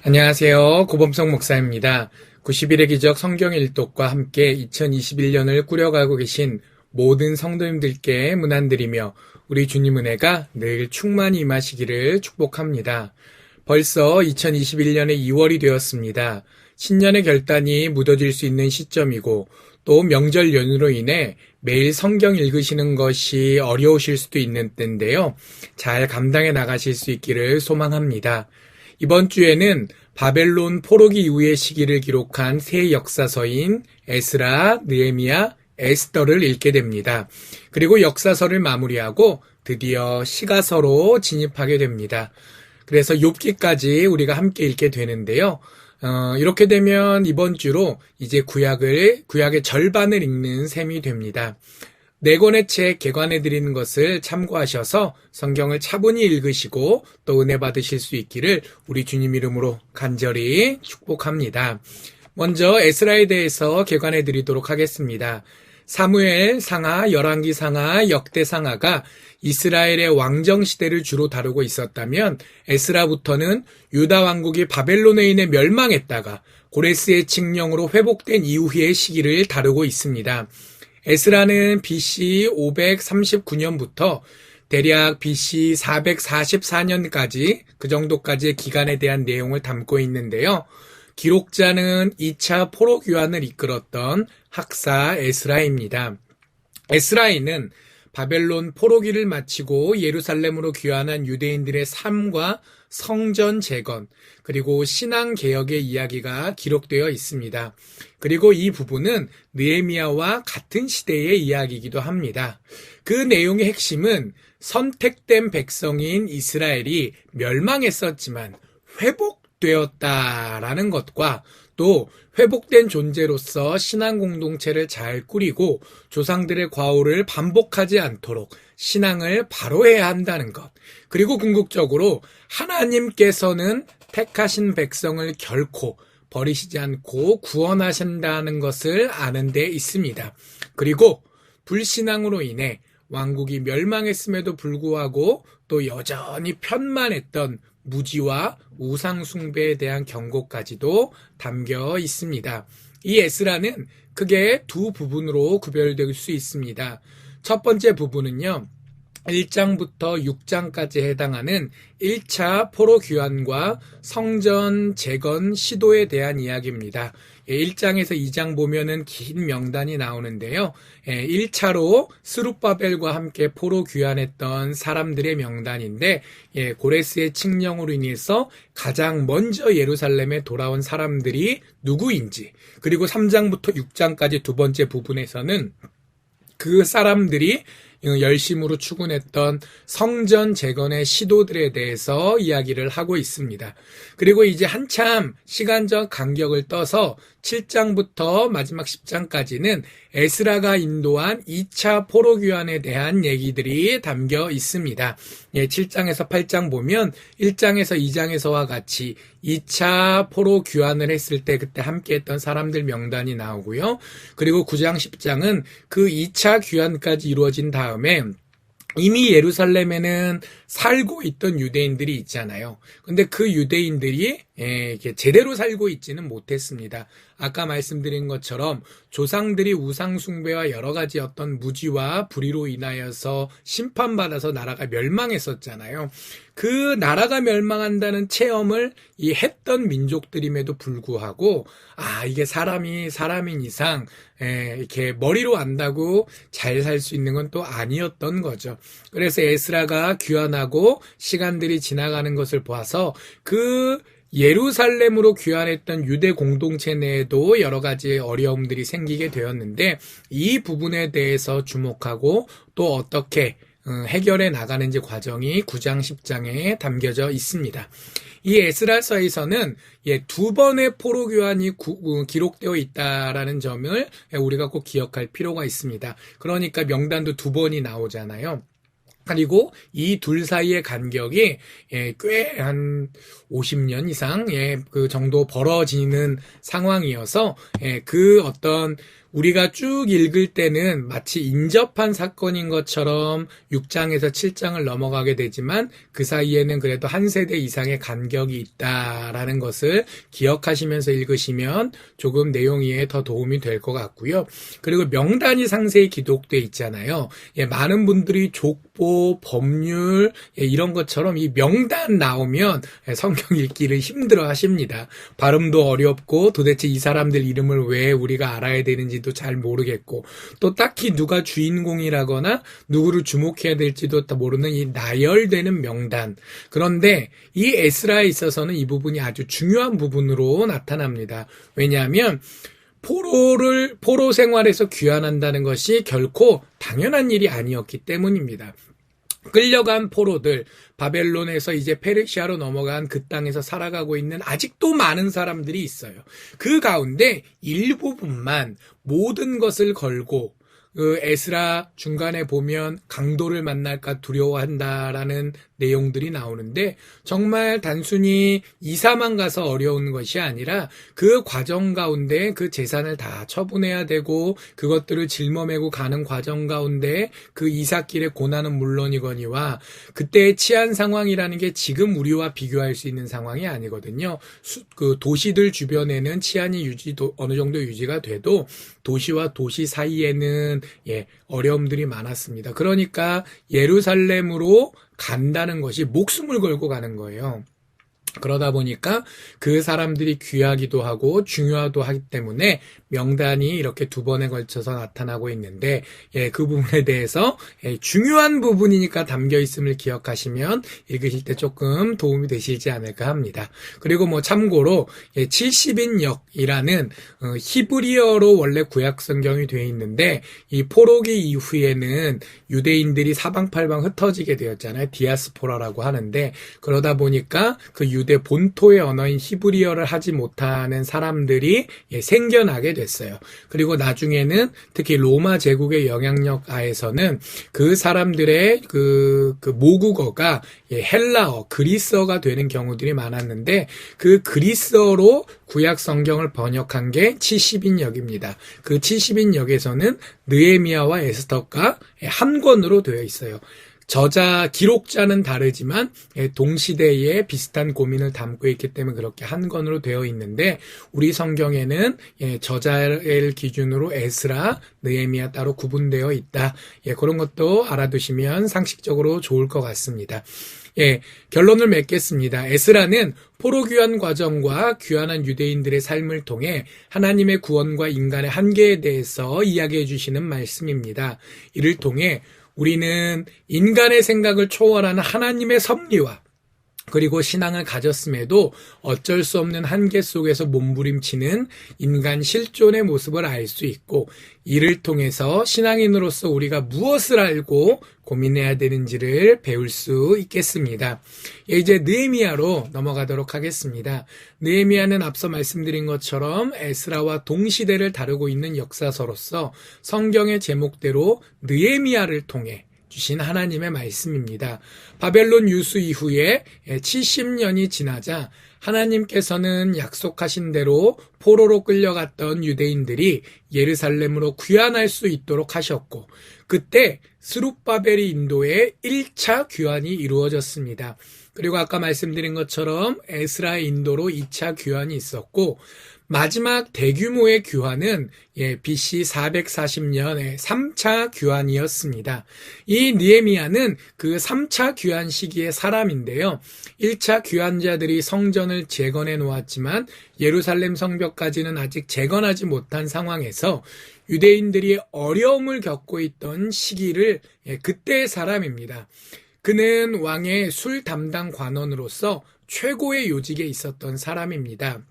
안녕하세요. 고범성 목사입니다. 90일의 기적 성경 일독과 함께 2021년을 꾸려가고 계신 모든 성도님들께 문안드리며 우리 주님 은혜가 늘 충만히 임하시기를 축복합니다. 벌써 2021년의 2월이 되었습니다. 신년의 결단이 묻어질 수 있는 시점이고 또 명절 연휴로 인해 매일 성경 읽으시는 것이 어려우실 수도 있는 때인데요. 잘 감당해 나가실 수 있기를 소망합니다. 이번 주에는 바벨론 포로기 이후의 시기를 기록한 세 역사서인 에스라, 느헤미야, 에스더를 읽게 됩니다. 그리고 역사서를 마무리하고 드디어 시가서로 진입하게 됩니다. 그래서 욥기까지 우리가 함께 읽게 되는데요. 이렇게 되면 이번 주로 이제 구약의 절반을 읽는 셈이 됩니다. 네 권의 책 개관해 드리는 것을 참고하셔서 성경을 차분히 읽으시고 또 은혜 받으실 수 있기를 우리 주님 이름으로 간절히 축복합니다. 먼저 에스라에 대해서 개관해 드리도록 하겠습니다. 사무엘 상하, 열왕기 상하, 역대 상하가 이스라엘의 왕정 시대를 주로 다루고 있었다면 에스라부터는 유다 왕국이 바벨론에 인해 멸망했다가 고레스의 칙령으로 회복된 이후의 시기를 다루고 있습니다. 에스라는 BC 539년부터 대략 BC 444년까지 그 정도까지의 기간에 대한 내용을 담고 있는데요. 기록자는 2차 포로 귀환을 이끌었던 학사 에스라입니다. 에스라에는 바벨론 포로기를 마치고 예루살렘으로 귀환한 유대인들의 삶과 성전 재건, 그리고 신앙 개혁의 이야기가 기록되어 있습니다. 그리고 이 부분은 느헤미야와 같은 시대의 이야기이기도 합니다. 그 내용의 핵심은 선택된 백성인 이스라엘이 멸망했었지만 회복되었다라는 것과 또 회복된 존재로서 신앙 공동체를 잘 꾸리고 조상들의 과오를 반복하지 않도록 신앙을 바로해야 한다는 것. 그리고 궁극적으로 하나님께서는 택하신 백성을 결코 버리시지 않고 구원하신다는 것을 아는 데 있습니다. 그리고 불신앙으로 인해 왕국이 멸망했음에도 불구하고 또 여전히 편만했던 무지와 우상 숭배에 대한 경고까지도 담겨 있습니다. 이 에스라는 크게 두 부분으로 구별될 수 있습니다. 첫 번째 부분은요, 1장부터 6장까지 해당하는 1차 포로 귀환과 성전 재건 시도에 대한 이야기입니다. 1장에서 2장 보면은 긴 명단이 나오는데요. 1차로 스룹바벨과 함께 포로 귀환했던 사람들의 명단인데 고레스의 칙령으로 인해서 가장 먼저 예루살렘에 돌아온 사람들이 누구인지, 그리고 3장부터 6장까지 두 번째 부분에서는 그 사람들이 열심으로 추구했던 성전 재건의 시도들에 대해서 이야기를 하고 있습니다. 그리고 이제 한참 시간적 간격을 떠서 7장부터 마지막 10장까지는 에스라가 인도한 2차 포로 귀환에 대한 얘기들이 담겨 있습니다. 7장에서 8장 보면 1장에서 2장에서와 같이 2차 포로 귀환을 했을 때 그때 함께 했던 사람들 명단이 나오고요. 그리고 9장, 10장은 그 2차 귀환까지 이루어진 다음에 이미 예루살렘에는 살고 있던 유대인들이 있잖아요. 근데 그 유대인들이 제대로 살고 있지는 못했습니다. 아까 말씀드린 것처럼 조상들이 우상 숭배와 여러 가지 어떤 무지와 불의로 인하여서 심판받아서 나라가 멸망했었잖아요. 그 나라가 멸망한다는 체험을 했던 민족들임에도 불구하고 이게 사람인 이상 이렇게 머리로 안다고 잘 살 수 있는 건 또 아니었던 거죠. 그래서 에스라가 귀환하고 시간들이 지나가는 것을 보아서 그 예루살렘으로 귀환했던 유대 공동체 내에도 여러 가지 어려움들이 생기게 되었는데 이 부분에 대해서 주목하고 또 어떻게 해결해 나가는지 과정이 9장, 10장에 담겨져 있습니다. 이 에스라서에서는 두 번의 포로 교환이 기록되어 있다라는 점을 우리가 꼭 기억할 필요가 있습니다. 그러니까 명단도 두 번이 나오잖아요. 그리고 이 둘 사이의 간격이 꽤 한 50년 이상 그 정도 벌어지는 상황이어서 그 어떤 우리가 쭉 읽을 때는 마치 인접한 사건인 것처럼 6장에서 7장을 넘어가게 되지만 그 사이에는 그래도 한 세대 이상의 간격이 있다라는 것을 기억하시면서 읽으시면 조금 내용 이해에 더 도움이 될 것 같고요. 그리고 명단이 상세히 기록되어 있잖아요. 많은 분들이 족보, 법률 이런 것처럼 이 명단 나오면 성경 읽기를 힘들어 하십니다. 발음도 어렵고 도대체 이 사람들 이름을 왜 우리가 알아야 되는지도 잘 모르겠고 또 딱히 누가 주인공이라거나 누구를 주목해야 될지도 모르는 이 나열되는 명단. 그런데 이 에스라에 있어서는 이 부분이 아주 중요한 부분으로 나타납니다. 왜냐하면 포로 생활에서 귀환한다는 것이 결코 당연한 일이 아니었기 때문입니다. 끌려간 포로들, 바벨론에서 이제 페르시아로 넘어간 그 땅에서 살아가고 있는 아직도 많은 사람들이 있어요. 그 가운데 일부분만 모든 것을 걸고 그 에스라 중간에 보면 강도를 만날까 두려워한다라는 내용들이 나오는데 정말 단순히 이사만 가서 어려운 것이 아니라 그 과정 가운데 그 재산을 다 처분해야 되고 그것들을 짊어매고 가는 과정 가운데 그 이삿길의 고난은 물론이거니와 그때의 치안 상황이라는 게 지금 우리와 비교할 수 있는 상황이 아니거든요. 그 도시들 주변에는 치안이 어느 정도 유지가 돼도 도시와 도시 사이에는 어려움들이 많았습니다. 그러니까 예루살렘으로 간다는 것이 목숨을 걸고 가는 거예요. 그러다 보니까 그 사람들이 귀하기도 하고 중요하기도 하기 때문에 명단이 이렇게 두 번에 걸쳐서 나타나고 있는데 그 부분에 대해서 중요한 부분이니까 담겨 있음을 기억하시면 읽으실 때 조금 도움이 되시지 않을까 합니다. 그리고 참고로 70인역이라는 히브리어로 원래 구약 성경이 되어 있는데 이 포로기 이후에는 유대인들이 사방팔방 흩어지게 되었잖아요. 디아스포라라고 하는데 그러다 보니까 그 유대 본토의 언어인 히브리어를 하지 못하는 사람들이 생겨나게 됐어요. 그리고 나중에는 특히 로마 제국의 영향력 하에서는 그 사람들의 그 모국어가 헬라어, 그리스어가 되는 경우들이 많았는데 그 그리스어로 구약 성경을 번역한 게 70인역입니다. 그 70인역에서는 느헤미야와 에스더가 한 권으로 되어 있어요. 기록자는 다르지만 동시대에 비슷한 고민을 담고 있기 때문에 그렇게 한 권으로 되어 있는데 우리 성경에는 저자를 기준으로 에스라, 느헤미야 따로 구분되어 있다. 그런 것도 알아두시면 상식적으로 좋을 것 같습니다. 결론을 맺겠습니다. 에스라는 포로 귀환 과정과 귀환한 유대인들의 삶을 통해 하나님의 구원과 인간의 한계에 대해서 이야기해 주시는 말씀입니다. 이를 통해 우리는 인간의 생각을 초월하는 하나님의 섭리와 그리고 신앙을 가졌음에도 어쩔 수 없는 한계 속에서 몸부림치는 인간 실존의 모습을 알 수 있고 이를 통해서 신앙인으로서 우리가 무엇을 알고 고민해야 되는지를 배울 수 있겠습니다. 이제 느헤미야로 넘어가도록 하겠습니다. 느헤미야는 앞서 말씀드린 것처럼 에스라와 동시대를 다루고 있는 역사서로서 성경의 제목대로 느헤미야를 통해 주신 하나님의 말씀입니다. 바벨론 유수 이후에 70년이 지나자 하나님께서는 약속하신 대로 포로로 끌려갔던 유대인들이 예루살렘으로 귀환할 수 있도록 하셨고 그때 스룹바벨이 인도에 1차 귀환이 이루어졌습니다. 그리고 아까 말씀드린 것처럼 에스라의 인도로 2차 귀환이 있었고 마지막 대규모의 귀환은 BC 440년의 3차 귀환이었습니다. 이 느헤미야는 그 3차 귀환 시기의 사람인데요. 1차 귀환자들이 성전을 재건해 놓았지만 예루살렘 성벽까지는 아직 재건하지 못한 상황에서 유대인들이 어려움을 겪고 있던 시기를 그때의 사람입니다. 그는 왕의 술 담당 관원으로서 최고의 요직에 있었던 사람입니다.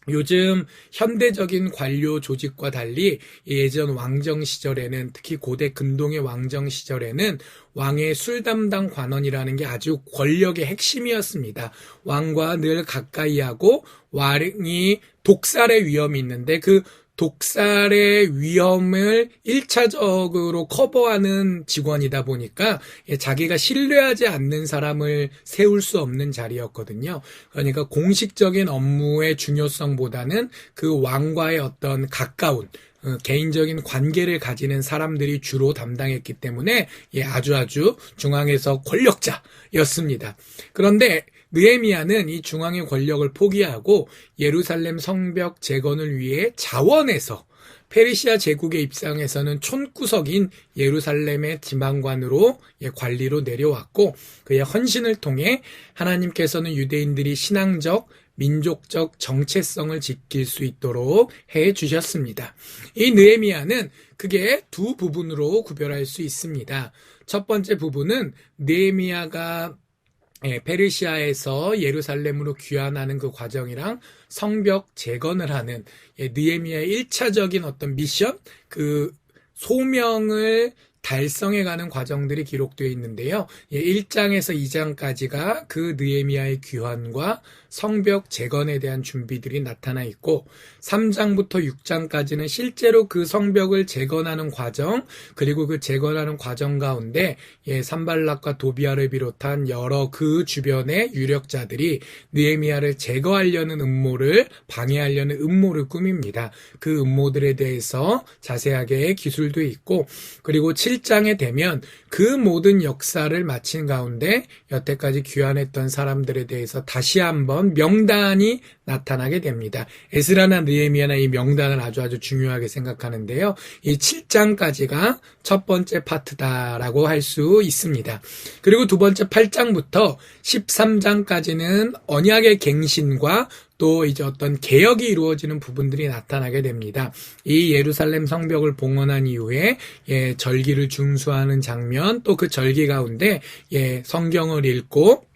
요즘 현대적인 관료 조직과 달리 예전 왕정 시절에는 특히 고대 근동의 왕정 시절에는 왕의 술 담당 관원이라는 게 아주 권력의 핵심이었습니다. 왕과 늘 가까이 하고 왕이 독살의 위험이 있는데 그 독살의 위험을 1차적으로 커버하는 직원이다 보니까 자기가 신뢰하지 않는 사람을 세울 수 없는 자리였거든요. 그러니까 공식적인 업무의 중요성보다는 그 왕과의 어떤 가까운 개인적인 관계를 가지는 사람들이 주로 담당했기 때문에 아주 중앙에서 권력자였습니다. 그런데 느헤미야는 이 중앙의 권력을 포기하고 예루살렘 성벽 재건을 위해 자원해서 페르시아 제국의 입장에서는 촌구석인 예루살렘의 지방관으로 관리로 내려왔고, 그의 헌신을 통해 하나님께서는 유대인들이 신앙적, 민족적 정체성을 지킬 수 있도록 해 주셨습니다. 이 느헤미야는 그게 두 부분으로 구별할 수 있습니다. 첫 번째 부분은 느헤미야가 페르시아에서 예루살렘으로 귀환하는 그 과정이랑 성벽 재건을 하는 느헤미야의 1차적인 어떤 미션, 그 소명을 달성해가는 과정들이 기록되어 있는데요. 1장에서 2장까지가 그 느헤미야의 귀환과 성벽 재건에 대한 준비들이 나타나 있고, 3장부터 6장까지는 실제로 그 성벽을 재건하는 과정, 그리고 그 재건하는 과정 가운데 산발락과 도비아를 비롯한 여러 그 주변의 유력자들이 느헤미야를 제거하려는 음모를, 방해하려는 음모를 꾸밉니다. 그 음모들에 대해서 자세하게 기술도 있고, 그리고 7장에 되면 그 모든 역사를 마친 가운데 여태까지 귀환했던 사람들에 대해서 다시 한번 명단이 나타나게 됩니다. 에스라나 느헤미야나 이 명단을 아주 중요하게 생각하는데요. 이 7장까지가 첫 번째 파트다라고 할 수 있습니다. 그리고 두 번째 8장부터 13장까지는 언약의 갱신과 또 이제 어떤 개혁이 이루어지는 부분들이 나타나게 됩니다. 이 예루살렘 성벽을 봉헌한 이후에 절기를 준수하는 장면, 또 그 절기 가운데 성경을 읽고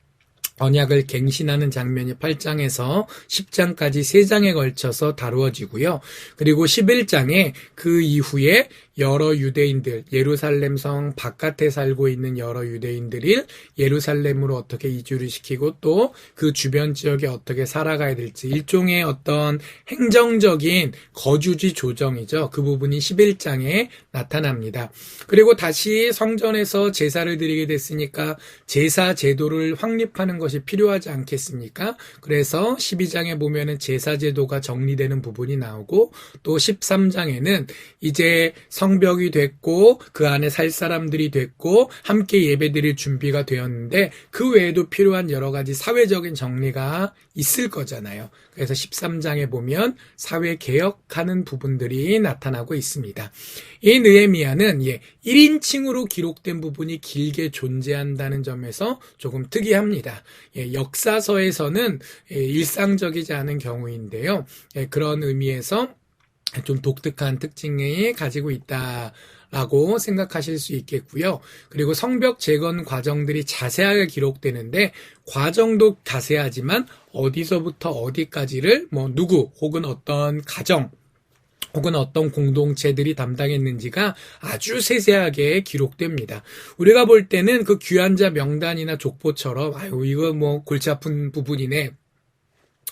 언약을 갱신하는 장면이 8장에서 10장까지 3장에 걸쳐서 다루어지고요. 그리고 11장에 그 이후에 여러 유대인들, 예루살렘 성 바깥에 살고 있는 여러 유대인들이 예루살렘으로 어떻게 이주를 시키고 또 그 주변 지역에 어떻게 살아가야 될지, 일종의 어떤 행정적인 거주지 조정이죠. 그 부분이 11장에 나타납니다. 그리고 다시 성전에서 제사를 드리게 됐으니까 제사 제도를 확립하는 것이 필요하지 않겠습니까? 그래서 12장에 보면은 제사 제도가 정리되는 부분이 나오고, 또 13장에는 이제 성벽이 됐고 그 안에 살 사람들이 됐고 함께 예배드릴 준비가 되었는데 그 외에도 필요한 여러 가지 사회적인 정리가 있을 거잖아요. 그래서 13장에 보면 사회 개혁하는 부분들이 나타나고 있습니다. 이 느헤미야는 1인칭으로 기록된 부분이 길게 존재한다는 점에서 조금 특이합니다. 역사서에서는 일상적이지 않은 경우인데요. 그런 의미에서 좀 독특한 특징이 가지고 있다라고 생각하실 수 있겠고요. 그리고 성벽 재건 과정들이 자세하게 기록되는데 과정도 자세하지만 어디서부터 어디까지를 누구 혹은 어떤 가정 혹은 어떤 공동체들이 담당했는지가 아주 세세하게 기록됩니다. 우리가 볼 때는 그 귀환자 명단이나 족보처럼 이거 골치 아픈 부분이네,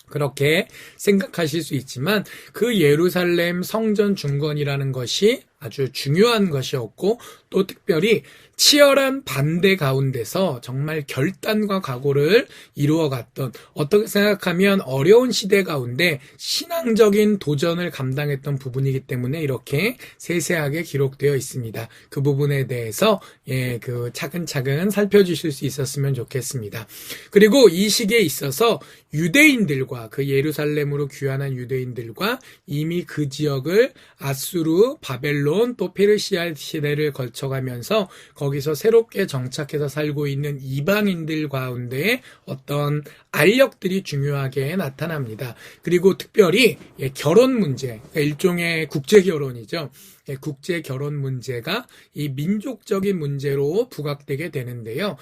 그렇게 생각하실 수 있지만 그 예루살렘 성전 중건이라는 것이 아주 중요한 것이었고, 또 특별히 치열한 반대 가운데서 정말 결단과 각오를 이루어갔던, 어떻게 생각하면 어려운 시대 가운데 신앙적인 도전을 감당했던 부분이기 때문에 이렇게 세세하게 기록되어 있습니다. 그 부분에 대해서 그 차근차근 살펴주실 수 있었으면 좋겠습니다. 그리고 이 시기에 있어서 유대인들과, 그 예루살렘으로 귀환한 유대인들과 이미 그 지역을 아수르, 바벨론, 또 페르시아 시대를 거쳐가면서 거기서 새롭게 정착해서 살고 있는 이방인들 가운데 어떤 알력들이 중요하게 나타납니다. 그리고 특별히 결혼 문제, 일종의 국제 결혼이죠. 국제 결혼 문제가 이 민족적인 문제로 부각되게 되는데요.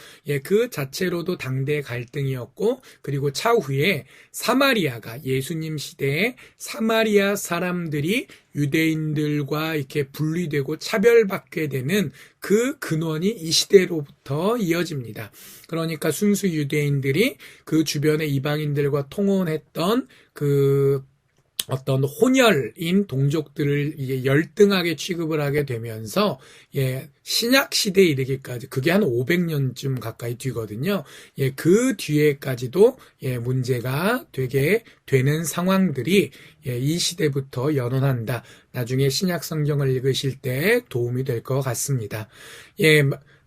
그 자체로도 당대의 갈등이었고, 그리고 차후에 사마리아가, 예수님 시대에 사마리아 사람들이 유대인들과 이렇게 분리되고 차별받게 되는 그 근원이 이 시대로부터 이어집니다. 그러니까 순수 유대인들이 그 주변의 이방인들과 통혼했던 그 어떤 혼혈인 동족들을 이게 열등하게 취급을 하게 되면서 신약 시대에 이르기까지 그게 한 500년쯤 가까이 뒤거든요. 그 뒤에까지도 문제가 되게 되는 상황들이 이 시대부터 연원한다. 나중에 신약 성경을 읽으실 때 도움이 될 것 같습니다.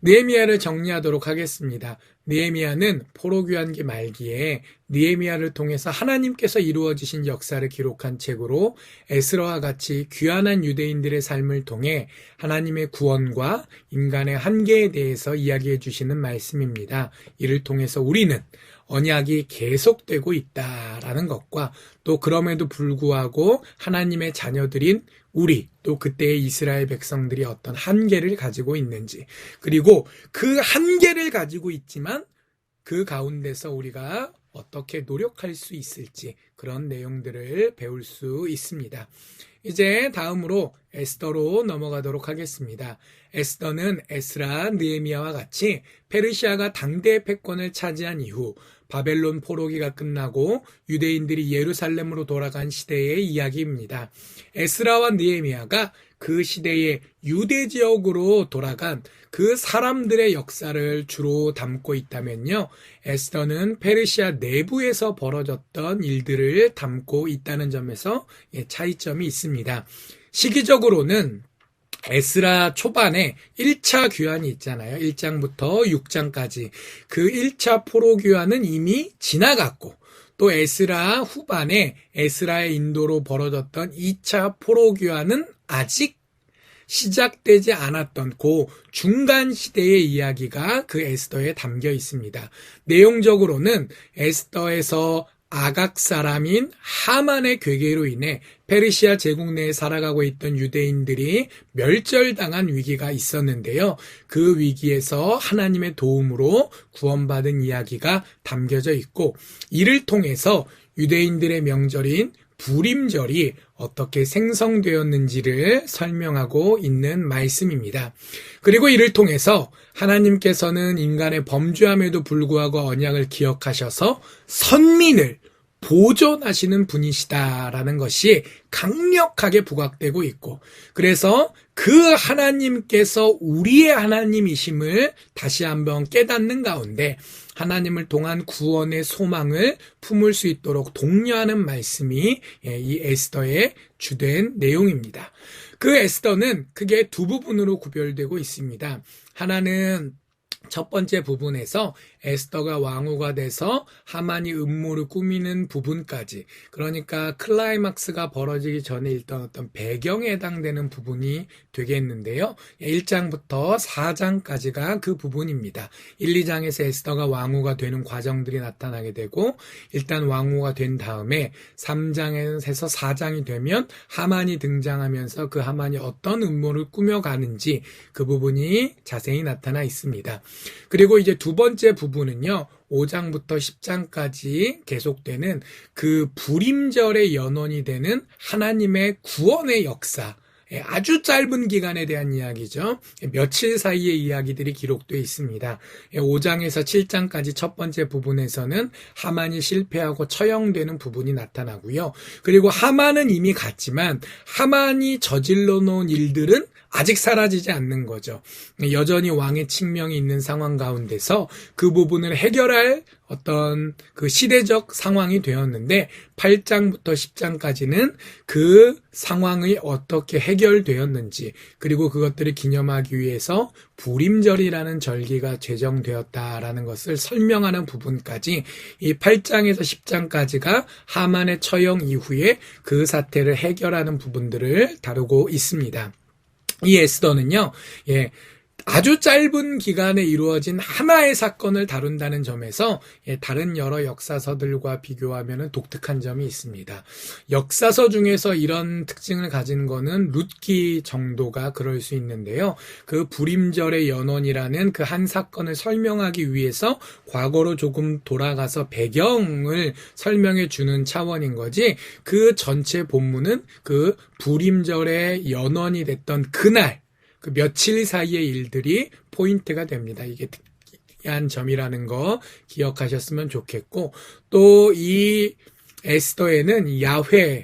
느헤미야를 정리하도록 하겠습니다. 느헤미야는 포로귀환기 말기에 느헤미야를 통해서 하나님께서 이루어지신 역사를 기록한 책으로 에스라와 같이 귀환한 유대인들의 삶을 통해 하나님의 구원과 인간의 한계에 대해서 이야기해 주시는 말씀입니다. 이를 통해서 우리는 언약이 계속되고 있다라는 것과 또 그럼에도 불구하고 하나님의 자녀들인 우리 또 그때의 이스라엘 백성들이 어떤 한계를 가지고 있는지 그리고 그 한계를 가지고 있지만 그 가운데서 우리가 어떻게 노력할 수 있을지 그런 내용들을 배울 수 있습니다. 이제 다음으로 에스더로 넘어가도록 하겠습니다. 에스더는 에스라, 느헤미야와 같이 페르시아가 당대의 패권을 차지한 이후 바벨론 포로기가 끝나고 유대인들이 예루살렘으로 돌아간 시대의 이야기입니다. 에스라와 느헤미야가 그 시대의 유대 지역으로 돌아간 그 사람들의 역사를 주로 담고 있다면요. 에스더는 페르시아 내부에서 벌어졌던 일들을 담고 있다는 점에서 차이점이 있습니다. 시기적으로는 에스라 초반에 1차 귀환이 있잖아요. 1장부터 6장까지. 그 1차 포로 귀환은 이미 지나갔고 또 에스라 후반에 에스라의 인도로 벌어졌던 2차 포로 귀환은 아직 시작되지 않았던 그 중간 시대의 이야기가 그 에스더에 담겨 있습니다. 내용적으로는 에스더에서 아각 사람인 하만의 괴계로 인해 페르시아 제국 내에 살아가고 있던 유대인들이 멸절당한 위기가 있었는데요. 그 위기에서 하나님의 도움으로 구원받은 이야기가 담겨져 있고 이를 통해서 유대인들의 명절인 부림절이 어떻게 생성되었는지를 설명하고 있는 말씀입니다. 그리고 이를 통해서 하나님께서는 인간의 범죄함에도 불구하고 언약을 기억하셔서 선민을 보존하시는 분이시다라는 것이 강력하게 부각되고 있고 그래서 그 하나님께서 우리의 하나님이심을 다시 한번 깨닫는 가운데 하나님을 통한 구원의 소망을 품을 수 있도록 독려하는 말씀이 이 에스더의 주된 내용입니다. 그 에스더는 크게 두 부분으로 구별되고 있습니다. 하나는 첫 번째 부분에서 에스더가 왕후가 돼서 하만이 음모를 꾸미는 부분까지 그러니까 클라이막스가 벌어지기 전에 일단 어떤 배경에 해당되는 부분이 되겠는데요. 1장부터 4장까지가 그 부분입니다. 1, 2장에서 에스더가 왕후가 되는 과정들이 나타나게 되고 일단 왕후가 된 다음에 3장에서 4장이 되면 하만이 등장하면서 그 하만이 어떤 음모를 꾸며가는지 그 부분이 자세히 나타나 있습니다. 그리고 이제 두 번째 부분은요. 5장부터 10장까지 계속되는 그 불임절의 연원이 되는 하나님의 구원의 역사 아주 짧은 기간에 대한 이야기죠. 며칠 사이의 이야기들이 기록되어 있습니다. 5장에서 7장까지 첫 번째 부분에서는 하만이 실패하고 처형되는 부분이 나타나고요. 그리고 하만은 이미 갔지만 하만이 저질러 놓은 일들은 아직 사라지지 않는 거죠. 여전히 왕의 칙명이 있는 상황 가운데서 그 부분을 해결할 어떤 그 시대적 상황이 되었는데 8장부터 10장까지는 그 상황이 어떻게 해결되었는지 그리고 그것들을 기념하기 위해서 불임절이라는 절기가 제정되었다라는 것을 설명하는 부분까지 이 8장에서 10장까지가 하만의 처형 이후에 그 사태를 해결하는 부분들을 다루고 있습니다. 이 에스더는요, 아주 짧은 기간에 이루어진 하나의 사건을 다룬다는 점에서 다른 여러 역사서들과 비교하면 독특한 점이 있습니다. 역사서 중에서 이런 특징을 가진 거는 룻기 정도가 그럴 수 있는데요. 그 불임절의 연원이라는 그 한 사건을 설명하기 위해서 과거로 조금 돌아가서 배경을 설명해 주는 차원인 거지 그 전체 본문은 그 불임절의 연원이 됐던 그날 그 며칠 사이의 일들이 포인트가 됩니다. 이게 특이한 점이라는 거 기억하셨으면 좋겠고 또 이 에스더에는 야훼,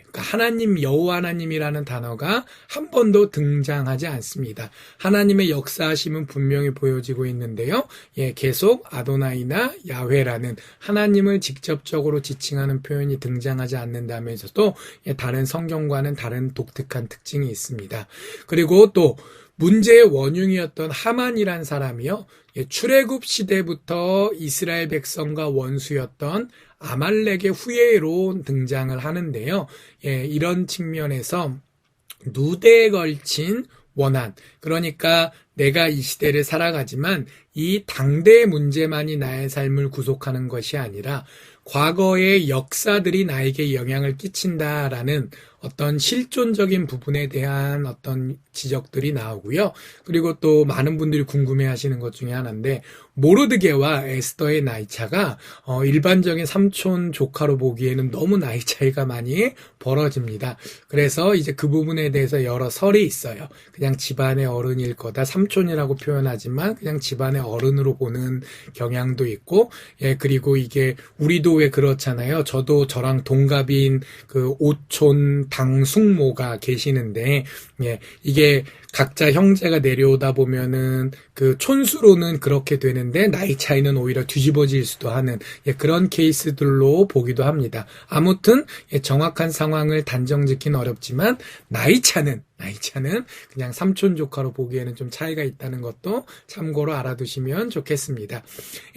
그러니까 하나님, 여호와 하나님이라는 단어가 한 번도 등장하지 않습니다. 하나님의 역사하심은 분명히 보여지고 있는데요. 계속 아도나이나 야훼라는 하나님을 직접적으로 지칭하는 표현이 등장하지 않는다면서도 다른 성경과는 다른 독특한 특징이 있습니다. 그리고 또 문제의 원흉이었던 하만이란 사람이요. 출애굽 시대부터 이스라엘 백성과 원수였던 아말렉의 후예로 등장을 하는데요. 이런 측면에서 누대에 걸친 원한, 그러니까 내가 이 시대를 살아가지만 이 당대의 문제만이 나의 삶을 구속하는 것이 아니라 과거의 역사들이 나에게 영향을 끼친다라는 어떤 실존적인 부분에 대한 어떤 지적들이 나오고요. 그리고 또 많은 분들이 궁금해하시는 것 중에 하나인데 모르드게와 에스더의 나이 차가 일반적인 삼촌 조카로 보기에는 너무 나이 차이가 많이 벌어집니다. 그래서 이제 그 부분에 대해서 여러 설이 있어요. 그냥 집안의 어른일 거다, 삼촌이라고 표현하지만 그냥 집안의 어른으로 보는 경향도 있고, 그리고 이게 우리도 왜 그렇잖아요. 저도 저랑 동갑인 그 오촌 당숙모가 계시는데, 이게 각자 형제가 내려오다 보면은 그 촌수로는 그렇게 되는데 나이 차이는 오히려 뒤집어질 수도 하는 그런 케이스들로 보기도 합니다. 아무튼 정확한 상황을 단정짓기는 어렵지만 나이 차는 그냥 삼촌 조카로 보기에는 좀 차이가 있다는 것도 참고로 알아두시면 좋겠습니다.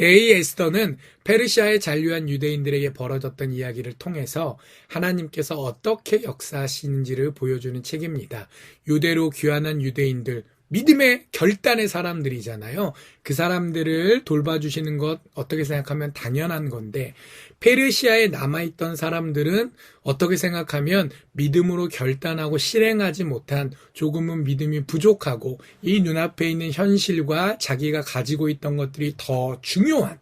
에스더는 페르시아에 잔류한 유대인들에게 벌어졌던 이야기를 통해서 하나님께서 어떻게 역사하시는지를 보여주는 책입니다. 유대로 귀환한 유대인들, 믿음의 결단의 사람들이잖아요. 그 사람들을 돌봐주시는 것 어떻게 생각하면 당연한 건데, 페르시아에 남아있던 사람들은 어떻게 생각하면 믿음으로 결단하고 실행하지 못한, 조금은 믿음이 부족하고 이 눈앞에 있는 현실과 자기가 가지고 있던 것들이 더 중요한,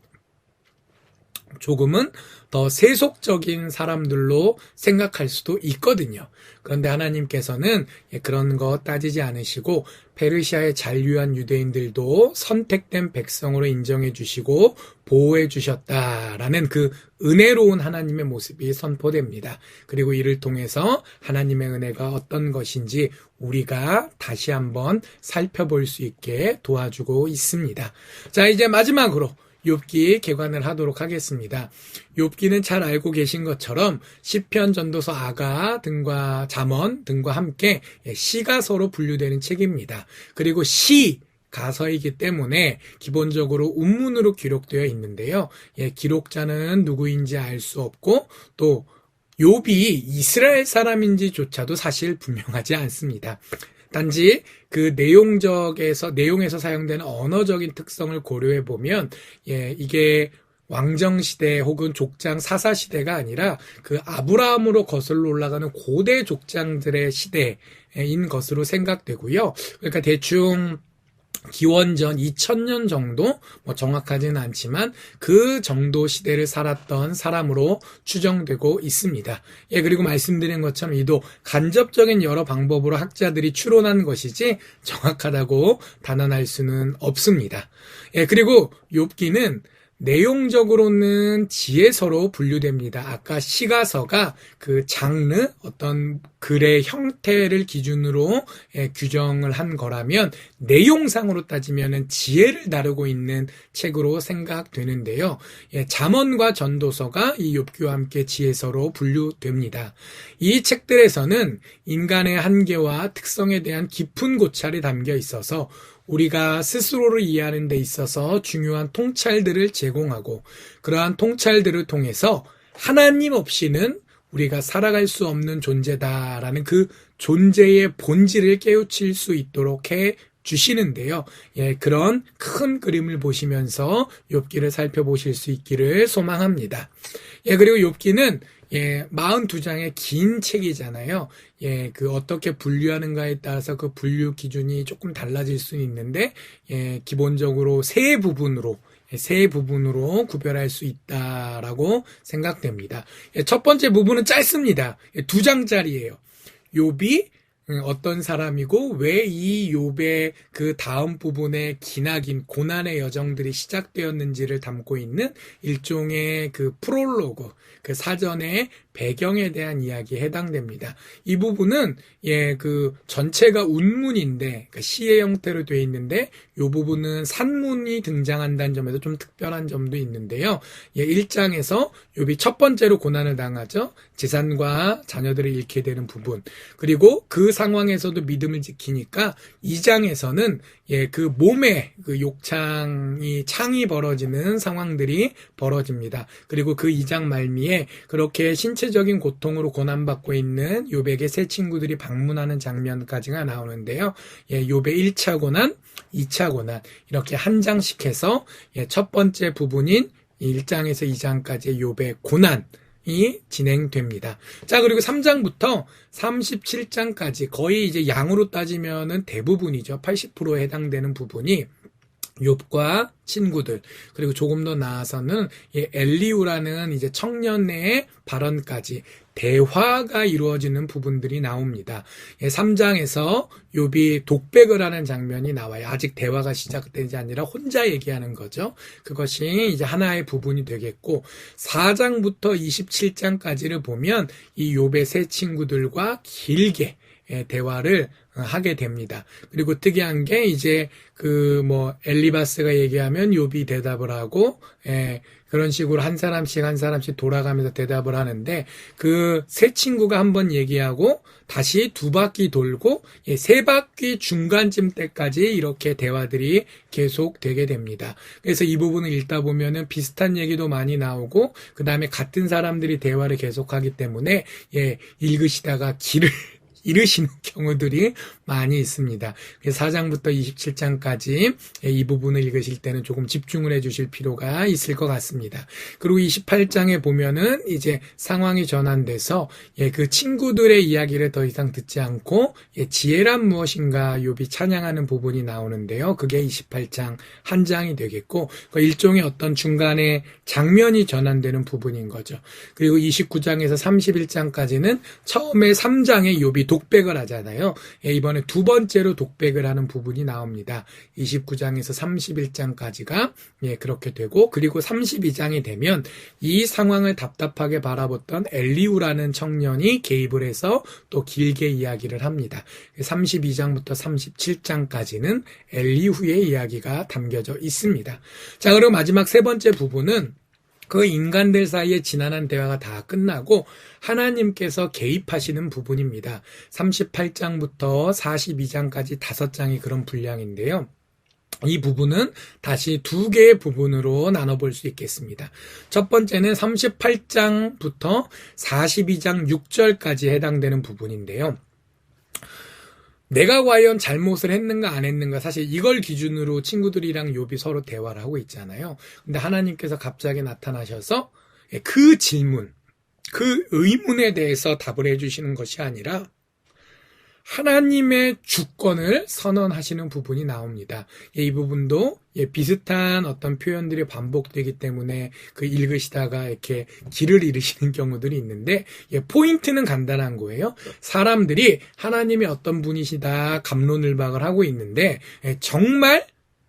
조금은 더 세속적인 사람들로 생각할 수도 있거든요. 그런데 하나님께서는 그런 거 따지지 않으시고 페르시아에 잔류한 유대인들도 선택된 백성으로 인정해 주시고 보호해 주셨다라는 그 은혜로운 하나님의 모습이 선포됩니다. 그리고 이를 통해서 하나님의 은혜가 어떤 것인지 우리가 다시 한번 살펴볼 수 있게 도와주고 있습니다. 자, 이제 마지막으로 욥기 개관을 하도록 하겠습니다. 욥기는 잘 알고 계신 것처럼 시편, 전도서, 아가 등과 잠언 등과 함께 시가서로 분류되는 책입니다. 그리고 가서이기 때문에 기본적으로 운문으로 기록되어 있는데요. 기록자는 누구인지 알 수 없고 또 욥이 이스라엘 사람인지조차도 사실 분명하지 않습니다. 단지 그 내용에서 사용되는 언어적인 특성을 고려해 보면, 이게 왕정시대 혹은 족장 사사시대가 아니라 그 아브라함으로 거슬러 올라가는 고대 족장들의 시대인 것으로 생각되고요. 그러니까 대충 기원전 2000년 정도, 정확하지는 않지만 그 정도 시대를 살았던 사람으로 추정되고 있습니다. 그리고 말씀드린 것처럼 이도 간접적인 여러 방법으로 학자들이 추론한 것이지 정확하다고 단언할 수는 없습니다. 그리고 욥기는 내용적으로는 지혜서로 분류됩니다. 아까 시가서가 그 장르, 어떤 글의 형태를 기준으로 규정을 한 거라면 내용상으로 따지면은 지혜를 다루고 있는 책으로 생각되는데요. 잠언과 전도서가 이 욥기와 함께 지혜서로 분류됩니다. 이 책들에서는 인간의 한계와 특성에 대한 깊은 고찰이 담겨 있어서 우리가 스스로를 이해하는 데 있어서 중요한 통찰들을 제공하고, 그러한 통찰들을 통해서 하나님 없이는 우리가 살아갈 수 없는 존재다라는 그 존재의 본질을 깨우칠 수 있도록 해 주시는데요. 그런 큰 그림을 보시면서 욥기를 살펴보실 수 있기를 소망합니다. 그리고 욥기는 42장의 긴 책이잖아요. 그 어떻게 분류하는가에 따라서 그 분류 기준이 조금 달라질 수는 있는데, 기본적으로 세 부분으로 구별할 수 있다라고 생각됩니다. 첫 번째 부분은 짧습니다. 2장짜리예요. 욥이 어떤 사람이고 왜 이 욥의 그 다음 부분에 기나긴 고난의 여정들이 시작되었는지를 담고 있는 일종의 그 프롤로그, 그 사전의 배경에 대한 이야기에 해당됩니다. 이 부분은 그 전체가 운문인데 그러니까 시의 형태로 되어 있는데 이 부분은 산문이 등장한다는 점에서 좀 특별한 점도 있는데요. 1장에서 욥이 첫 번째로 고난을 당하죠. 재산과 자녀들을 잃게 되는 부분. 그리고 그 상황에서도 믿음을 지키니까 2장에서는 그 몸에 그 욕창이 창이 벌어지는 상황들이 벌어집니다. 그리고 그 2장 말미에 그렇게 신체적인 고통으로 고난받고 있는 욥에게 세 친구들이 방문하는 장면까지가 나오는데요. 욥의 1차 고난, 2차 고난 이렇게 한 장씩 해서 첫 번째 부분인 1장에서 2장까지의 욥의 고난이 진행됩니다. 자, 그리고 3장부터 37장까지 거의 이제 양으로 따지면은 대부분이죠. 80%에 해당되는 부분이 욥과 친구들, 그리고 조금 더 나아서는 엘리후라는 이제 청년의 발언까지 대화가 이루어지는 부분들이 나옵니다. 3장에서 욥이 독백을 하는 장면이 나와요. 아직 대화가 시작되지 아니라 혼자 얘기하는 거죠. 그것이 이제 하나의 부분이 되겠고, 4장부터 27장까지를 보면 이 욥의 세 친구들과 길게 대화를 하게 됩니다. 그리고 특이한 게 이제 엘리바스가 얘기하면 욥이 대답을 하고, 그런 식으로 한 사람씩 돌아가면서 대답을 하는데, 그 세 친구가 한번 얘기하고 다시 두 바퀴 돌고 세 바퀴 중간쯤 때까지 이렇게 대화들이 계속 되게 됩니다. 그래서 이 부분을 읽다 보면은 비슷한 얘기도 많이 나오고, 그 다음에 같은 사람들이 대화를 계속하기 때문에 읽으시다가 길을 잃으시는 경우들이 많이 있습니다. 4장부터 27장까지 이 부분을 읽으실 때는 조금 집중을 해주실 필요가 있을 것 같습니다. 그리고 28장에 보면은 이제 상황이 전환돼서 그 친구들의 이야기를 더 이상 듣지 않고 지혜란 무엇인가 욥이 찬양하는 부분이 나오는데요. 그게 28장 한 장이 되겠고, 일종의 어떤 중간에 장면이 전환되는 부분인 거죠. 그리고 29장에서 31장까지는 처음에 3장에 욥이 독백을 하잖아요. 이번에 두 번째로 독백을 하는 부분이 나옵니다. 29장에서 31장까지가 그렇게 되고, 그리고 32장이 되면 이 상황을 답답하게 바라봤던 엘리후라는 청년이 개입을 해서 또 길게 이야기를 합니다. 32장부터 37장까지는 엘리후의 이야기가 담겨져 있습니다. 자, 그리고 마지막 세 번째 부분은 그 인간들 사이에 지난한 대화가 다 끝나고 하나님께서 개입하시는 부분입니다. 38장부터 42장까지 5장이 그런 분량인데요. 이 부분은 다시 두 개의 부분으로 나눠볼 수 있겠습니다. 첫 번째는 38장부터 42장 6절까지 해당되는 부분인데요. 내가 과연 잘못을 했는가 안 했는가, 사실 이걸 기준으로 친구들이랑 욥이 서로 대화를 하고 있잖아요. 근데 하나님께서 갑자기 나타나셔서 그 질문, 그 의문에 대해서 답을 해주시는 것이 아니라 하나님의 주권을 선언하시는 부분이 나옵니다. 이 부분도 비슷한 어떤 표현들이 반복되기 때문에 그 읽으시다가 이렇게 길을 잃으시는 경우들이 있는데, 포인트는 간단한 거예요. 사람들이 하나님이 어떤 분이시다 갑론을박을 하고 있는데, 정말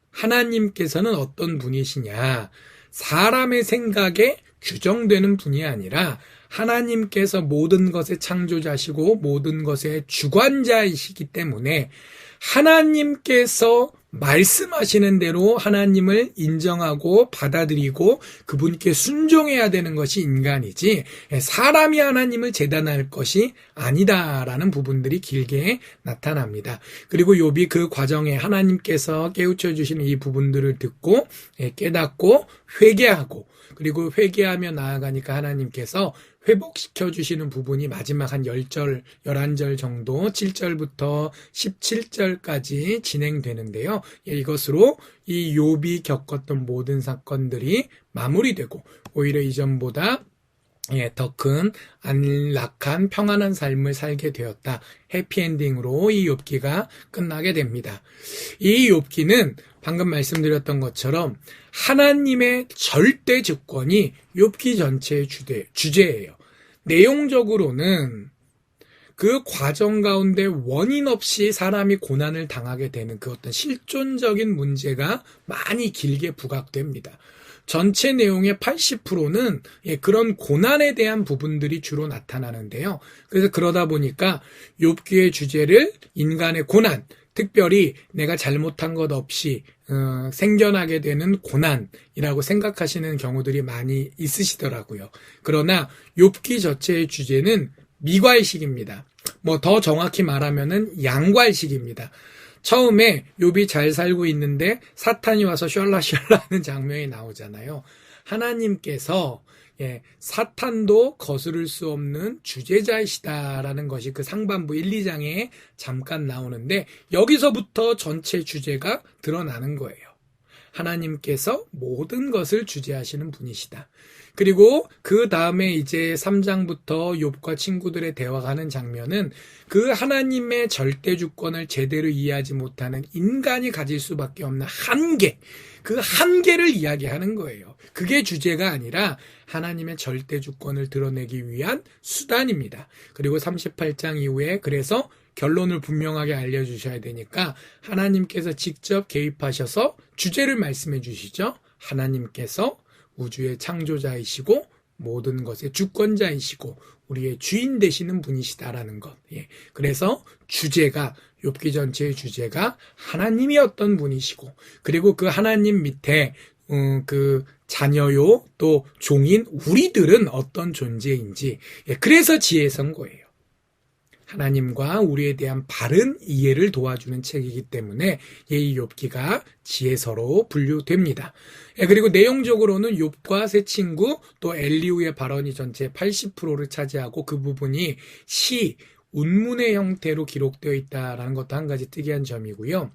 하나님께서는 어떤 분이시냐, 사람의 생각에 규정되는 분이 아니라 하나님께서 모든 것의 창조자시고 모든 것의 주관자이시기 때문에 하나님께서 말씀하시는 대로 하나님을 인정하고 받아들이고 그분께 순종해야 되는 것이 인간이지, 사람이 하나님을 재단할 것이 아니다라는 부분들이 길게 나타납니다. 그리고 욥이 그 과정에 하나님께서 깨우쳐 주시는 이 부분들을 듣고 깨닫고 회개하고, 그리고 회개하며 나아가니까 하나님께서 회복시켜 주시는 부분이 마지막 한 10절, 11절 정도, 7절부터 17절까지 진행되는데요. 이것으로 이 욥이 겪었던 모든 사건들이 마무리되고, 오히려 이전보다 더 큰 안락한 평안한 삶을 살게 되었다. 해피엔딩으로 이 욥기가 끝나게 됩니다. 이 욥기는 방금 말씀드렸던 것처럼 하나님의 절대 주권이 욥기 전체의 주제예요. 내용적으로는 그 과정 가운데 원인 없이 사람이 고난을 당하게 되는 그 어떤 실존적인 문제가 많이 길게 부각됩니다. 전체 내용의 80%는 그런 고난에 대한 부분들이 주로 나타나는데요. 그래서 그러다 보니까 욥기의 주제를 인간의 고난, 특별히 내가 잘못한 것 없이 생겨나게 되는 고난이라고 생각하시는 경우들이 많이 있으시더라고요. 그러나 욥기 자체의 주제는 미괄식입니다. 뭐 더 정확히 말하면은 양괄식입니다. 처음에 욥이 잘 살고 있는데 사탄이 와서 셜라셜라 하는 장면이 나오잖아요. 하나님께서 사탄도 거스를 수 없는 주제자이시다라는 것이 그 상반부 1, 2장에 잠깐 나오는데 여기서부터 전체 주제가 드러나는 거예요. 하나님께서 모든 것을 주재하시는 분이시다. 그리고 그 다음에 이제 3장부터 욥과 친구들의 대화가 하는 장면은 그 하나님의 절대 주권을 제대로 이해하지 못하는 인간이 가질 수밖에 없는 한계, 그 한계를 이야기하는 거예요. 그게 주제가 아니라 하나님의 절대 주권을 드러내기 위한 수단입니다. 그리고 38장 이후에 그래서 결론을 분명하게 알려주셔야 되니까 하나님께서 직접 개입하셔서 주제를 말씀해 주시죠. 하나님께서 우주의 창조자이시고 모든 것의 주권자이시고 우리의 주인 되시는 분이시다라는 것. 그래서 주제가 욥기 전체의 주제가 하나님이 어떤 분이시고 그리고 그 하나님 밑에 그 자녀요 또 종인 우리들은 어떤 존재인지 그래서 지혜선 거예요. 하나님과 우리에 대한 바른 이해를 도와주는 책이기 때문에 이 욥기가 지혜서로 분류됩니다. 그리고 내용적으로는 욥과 세 친구 또 엘리후의 발언이 전체 80%를 차지하고 그 부분이 시, 운문의 형태로 기록되어 있다는 것도 한 가지 특이한 점이고요.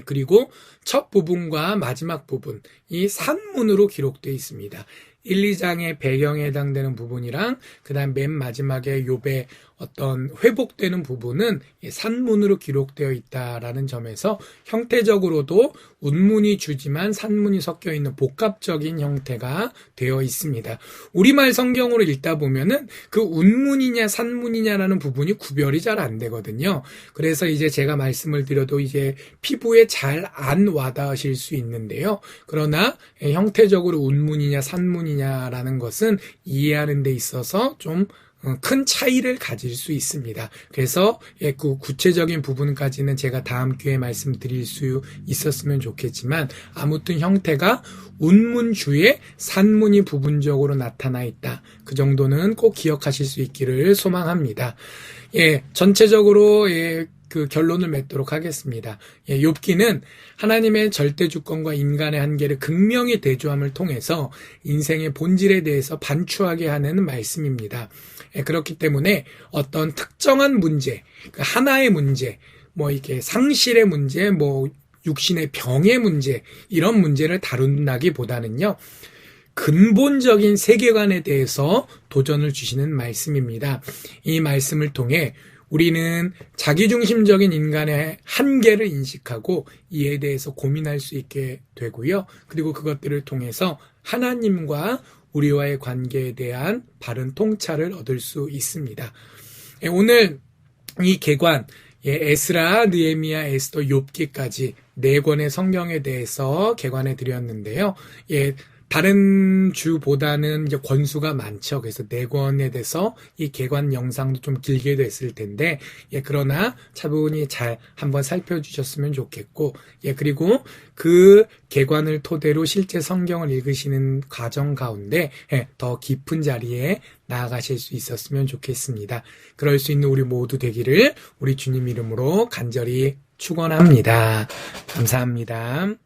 그리고 첫 부분과 마지막 부분, 이 산문으로 기록되어 있습니다. 1, 2장의 배경에 해당되는 부분이랑 그 다음 맨 마지막에 욥의 어떤 회복되는 부분은 산문으로 기록되어 있다라는 점에서 형태적으로도 운문이 주지만 산문이 섞여 있는 복합적인 형태가 되어 있습니다. 우리말 성경으로 읽다 보면은 그 운문이냐 산문이냐라는 부분이 구별이 잘 안 되거든요. 그래서 이제 제가 말씀을 드려도 이제 피부에 잘 안 와닿으실 수 있는데요. 그러나 형태적으로 운문이냐 산문이냐라는 것은 이해하는 데 있어서 좀 큰 차이를 가질 수 있습니다. 그래서 그 구체적인 부분까지는 제가 다음 기회에 말씀드릴 수 있었으면 좋겠지만 아무튼 형태가 운문주에 산문이 부분적으로 나타나 있다. 그 정도는 꼭 기억하실 수 있기를 소망합니다. 전체적으로 그 결론을 맺도록 하겠습니다. 욥기는 하나님의 절대 주권과 인간의 한계를 극명히 대조함을 통해서 인생의 본질에 대해서 반추하게 하는 말씀입니다. 그렇기 때문에 어떤 특정한 문제, 하나의 문제, 뭐 이렇게 상실의 문제, 뭐 육신의 병의 문제, 이런 문제를 다룬다기보다는요, 근본적인 세계관에 대해서 도전을 주시는 말씀입니다. 이 말씀을 통해 우리는 자기중심적인 인간의 한계를 인식하고 이에 대해서 고민할 수 있게 되고요. 그리고 그것들을 통해서 하나님과 우리와의 관계에 대한 바른 통찰을 얻을 수 있습니다. 오늘 이 개관, 에스라, 느헤미야, 에스더, 욥기까지 4권의 성경에 대해서 개관해 드렸는데요. 다른 주보다는 이제 권수가 많죠. 그래서 4권에 대해서 이 개관 영상도 좀 길게 됐을 텐데, 그러나 차분히 잘 한번 살펴주셨으면 좋겠고, 그리고 그 개관을 토대로 실제 성경을 읽으시는 과정 가운데 더 깊은 자리에 나아가실 수 있었으면 좋겠습니다. 그럴 수 있는 우리 모두 되기를 우리 주님 이름으로 간절히 축원합니다. 감사합니다.